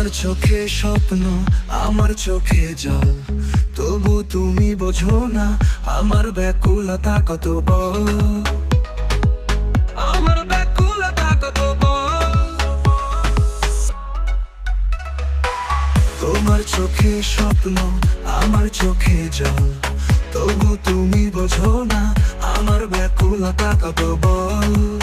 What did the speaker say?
তোমার চোখে স্বপ্ন, আমার চোখে জল, তবু তুমি বোঝো না আমার ব্যাকুলতা কত বড়, আমার ব্যাকুলতা কত বড়। তোমার চোখে স্বপ্ন, আমার চোখে জল, তবু তুমি বোঝো না আমার ব্যাকুলতা কত বড়।